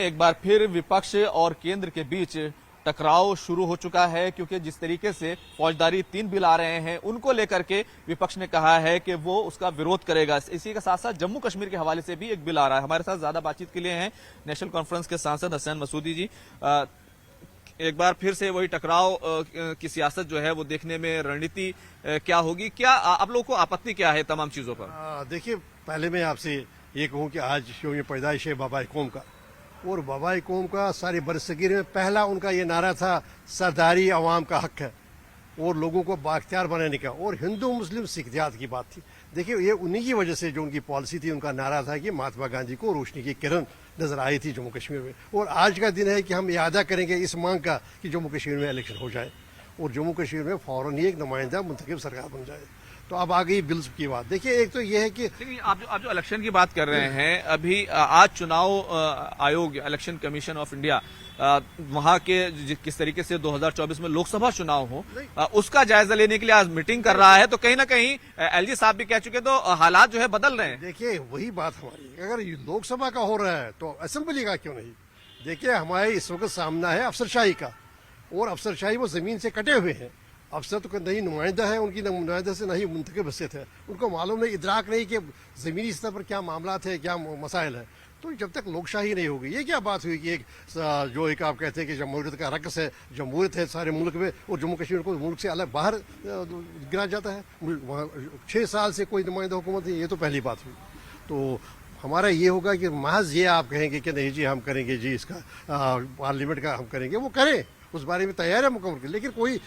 एक बार फिर विपक्ष और केंद्र के बीच टकराव शुरू हो चुका है, क्योंकि जिस तरीके से फौजदारी 3 बिल आ रहे हैं उनको लेकर के विपक्ष ने कहा है कि वो उसका विरोध करेगा। इसी के साथ साथ जम्मू कश्मीर के हवाले से भी एक बिल आ रहा है। हमारे साथ ज्यादा बातचीत के लिए हैं नेशनल कॉन्फ्रेंस के सांसद हसनैन मसूदी जी। एक बार फिर से वही टकराव की सियासत जो है वो देखने में रणनीति क्या होगी, क्या आप लोगों को आपत्ति क्या है तमाम चीजों पर? देखिए, पहले मैं आपसे ये कहूँ कि आज जो पैदाइश है बाबा कौम का, और बाबा कौम का सारी बरसगीर में पहला उनका ये नारा था सरदारी अवाम का हक है और लोगों को बाख्तियार बनाने का, और हिंदू मुस्लिम सिख जात की बात थी। देखिए, ये उन्हीं की वजह से जो उनकी पॉलिसी थी, उनका नारा था कि महात्मा गांधी को रोशनी की किरण नजर आई थी जम्मू कश्मीर में। और आज का दिन है कि हम यादा करेंगे इस मांग का कि जम्मू कश्मीर में इलेक्शन हो जाए और जम्मू कश्मीर में फौरन ही एक नुमाइंदा मुंतखब सरकार बन जाए। तो अब आ गई बिल्स की बात। देखिए, एक तो ये है कि आप जो इलेक्शन की बात कर रहे हैं, अभी आज चुनाव आयोग इलेक्शन कमीशन ऑफ इंडिया वहां के किस तरीके से 2024 में लोकसभा चुनाव हो उसका जायजा लेने के लिए आज मीटिंग कर रहा है, तो कहीं ना कहीं एलजी साहब भी कह चुके, तो हालात जो है बदल रहे हैं। देखिए, वही बात हमारी, अगर लोकसभा का हो रहा है तो असेंबली का क्यों नहीं? देखिए, हमारे इस वक्त सामना है अफसरशाही का, और अफसरशाही वो जमीन से कटे हुए हैं। अफसर तो नहीं नुमाइंदा है, उनकी नुमाइंदा से नहीं मुंतखब हिस्सेत है, उनको मालूम नहीं, इदराक नहीं कि जमीनी स्तर पर क्या मामला है, क्या मसाइल है। तो जब तक लोकशाही नहीं होगी, ये क्या बात हुई कि एक आप कहते हैं कि जमहूरियत का रकस है, जमहूरियत है सारे मुल्क में, और जम्मू कश्मीर को मुल्क से अलग बाहर गिरा जाता है। वहाँ 6 साल से कोई नुमाइंदा हुकूमत नहीं, ये तो पहली बात हुई। तो हमारा ये होगा कि महज ये आप कहेंगे कि नहीं जी हम करेंगे जी इसका पार्लियामेंट का हम करेंगे, वो करें, उस बारे में तैयार है मुकम्मल, लेकिन कोई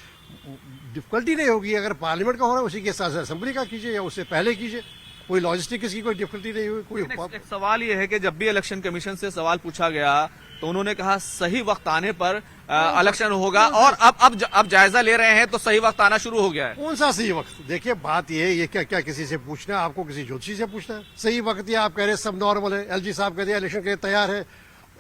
डिफिकल्टी नहीं होगी। अगर पार्लियामेंट का हो रहा है उसी के साथ असेंबली का कीजिए या उससे पहले कीजिए, कोई लॉजिस्टिक्स की कोई डिफिकल्टी नहीं हुई। कोई एक सवाल ये है कि जब भी इलेक्शन कमीशन से सवाल पूछा गया तो उन्होंने कहा सही वक्त आने पर इलेक्शन होगा, और अब जायजा ले रहे हैं तो सही वक्त आना शुरू हो गया है। कौन सा सही वक्त? देखिए, बात ये क्या किसी से पूछना है? आपको किसी ज्योतिषी से पूछना है सही वक्त? या आप कह रहे हैं सब नॉर्मल है, एलजी साहब कहते हैं इलेक्शन के लिए तैयार है,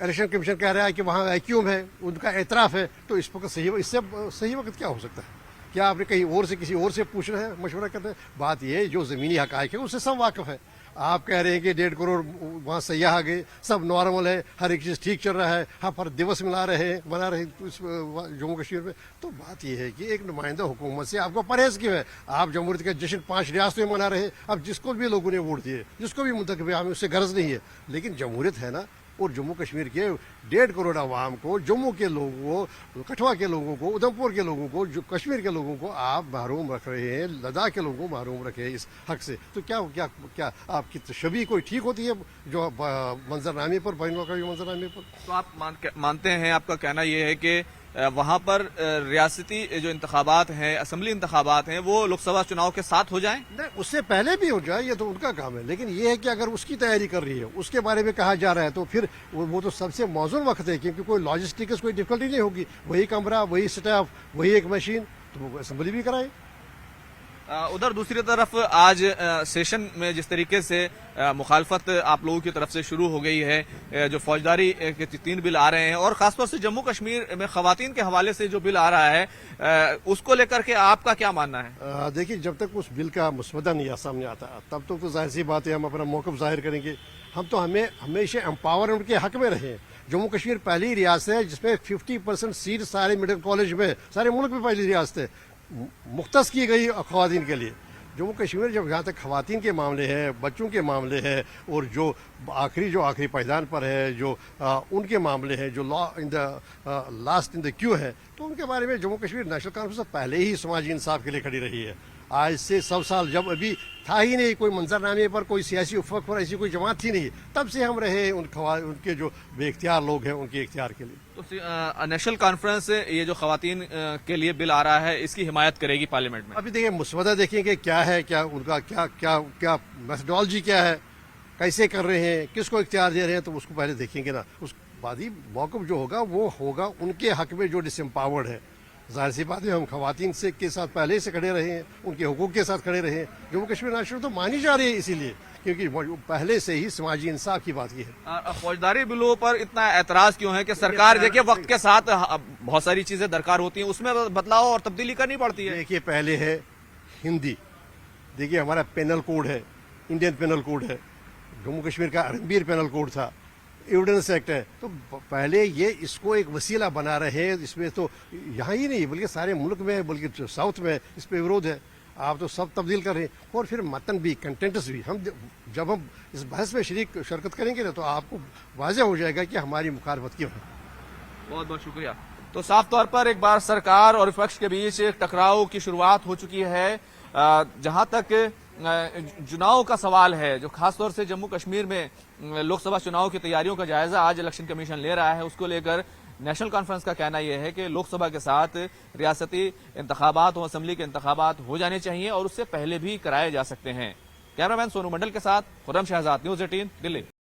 इलेक्शन कमीशन कह रहा है कि वहाँ वैक्यूम है, उनका एतराफ है, तो इस वक्त इससे सही वक्त क्या हो सकता है? क्या आपने कहीं और से किसी और से पूछना है, मशवरा करना है? बात यह है जो जमीनी हकायक है उससे सब वाकिफ है। आप कह रहे हैं कि 1.5 करोड़ वहाँ सयाह आ गए, सब नॉर्मल है, हर एक चीज़ ठीक चल रहा है, हम हर दिवस मना रहे हैं जम्मू कश्मीर में। तो बात यह है कि एक नुमाइंदा हुकूमत से आपको परहेज क्यों है? आप जमहूरियत का जश्न 5 रियासतों में मना रहे हैं, अब जिसको भी लोगों ने वोट दिए, जिसको भी मुंतखब हमें उससे गर्ज नहीं है, लेकिन जमहूरियत है ना। और जम्मू कश्मीर के 1.5 करोड़ आवाम को, जम्मू के लोगों को, कठुआ के लोगों को, उधमपुर के लोगों को, जो कश्मीर के लोगों को आप महरूम रख रहे हैं, लद्दाख के लोगों को महरूम रखे हैं इस हक से। तो क्या क्या क्या आपकी तशबीह कोई ठीक होती है जो मंजरनामे पर, बैन अवी मंजरनामे पर? तो आप मानते हैं, आपका कहना यह है कि वहां पर रियासती जो इंतखाबात हैं, असेंबली इंतखाबात हैं, वो लोकसभा चुनाव के साथ हो जाएं? नहीं, उससे पहले भी हो जाए, ये तो उनका काम है, लेकिन ये है कि अगर उसकी तैयारी कर रही है, उसके बारे में कहा जा रहा है, तो फिर वो तो सबसे मौजूद वक्त है, क्योंकि कोई लॉजिस्टिक्स कोई डिफिकल्टी नहीं होगी। वही कमरा, वही स्टाफ, वही एक मशीन, तो वो असेंबली भी कराए। उधर दूसरी तरफ आज सेशन में जिस तरीके से मुखालफत आप लोगों की तरफ से शुरू हो गई है, जो फौजदारी के 3 बिल आ रहे हैं, और खासतौर से जम्मू कश्मीर में खवातीन के हवाले से जो बिल आ रहा है, उसको लेकर के आपका क्या मानना है? देखिए, जब तक उस बिल का मुसवदा नहीं सामने आता तब तो जाहिर सी बात है हम अपना मौक़िफ़ जाहिर करेंगे। हम तो हमें हमेशा एम्पावरमेंट के हक में रहे। जम्मू कश्मीर पहली रियासत है जिसमें 50% सीट सारे मेडिकल कॉलेज में, सारे मुल्क में पहली रियासत है मुख्तस की गई खवातीन के लिए। जम्मू कश्मीर जब जहाँ तक खवातीन के मामले हैं, बच्चों के मामले हैं, और जो आखिरी पायदान पर है, जो उनके मामले हैं, जो law in the last in the Q है, तो उनके बारे में जम्मू कश्मीर नेशनल कॉन्फ्रेंस पहले ही समाजी इंसाफ के लिए खड़ी रही है। आज से 100 साल, जब अभी था ही नहीं कोई मंजरनामे पर, कोई सियासी उफ़क़ पर ऐसी कोई जमात थी नहीं, तब से हम रहे उनके जो बेख्तियार लोग हैं उनके इख्तियार के लिए। तो नेशनल कॉन्फ्रेंस ये जो खवातीन के लिए बिल आ रहा है, इसकी हिमायत करेगी पार्लियामेंट में? अभी देखिए, मुसवदा देखेंगे क्या है, क्या उनका क्या मेथडोलॉजी क्या है, कैसे कर रहे हैं, किसको इख्तियार दे रहे हैं, तो उसको पहले देखेंगे ना। उस बाद ही मौक़िफ़ जो होगा वो होगा उनके हक में जो डिसएम्पावर्ड है। जाहिर सी बात है हम खवातीन से के साथ पहले से खड़े रहे हैं, उनके हुकूक के साथ खड़े रहे हैं। जम्मू कश्मीर नेशनल तो मानी जा रही है इसीलिए क्योंकि पहले से ही समाजी इंसाफ की बात की है। फौजदारी बिलों पर इतना एतराज क्यों है कि सरकार देखिए वक्त के साथ बहुत सारी चीजें दरकार होती हैं, उसमें बदलाव और तब्दीली करनी पड़ती है। देखिए, पहले है हिंदी, देखिए हमारा पेनल कोड है, इंडियन पेनल कोड है, जम्मू कश्मीर का रणबीर पेनल कोड था, एविडेंस एक्ट है। तो पहले ये इसको एक वसीला बना रहे हैं, इसमें तो यहाँ ही नहीं बल्कि सारे मुल्क में, बल्कि साउथ में इस पे विरोध है। आप तो सब तब्दील कर रहे हैं और फिर मतन भी, कंटेंट्स भी। हम जब हम इस बहस में शिरकत करेंगे ना तो आपको वाज़ेह हो जाएगा कि हमारी मुखालफत क्यों है। बहुत बहुत शुक्रिया। तो साफ तौर पर एक बार सरकार और विपक्ष के बीच टकराव की शुरुआत हो चुकी है। जहां तक चुनाव का सवाल है, जो खासतौर से जम्मू कश्मीर में लोकसभा चुनाव की तैयारियों का जायजा आज इलेक्शन कमीशन ले रहा है, उसको लेकर नेशनल कॉन्फ्रेंस का कहना यह है कि लोकसभा के साथ रियासती इंतखाबात और असेंबली के इंतखाबात हो जाने चाहिए और उससे पहले भी कराए जा सकते हैं। कैमरामैन सोनू मंडल के साथ खुर्रम शहजाद, न्यूज़ 18 दिल्ली।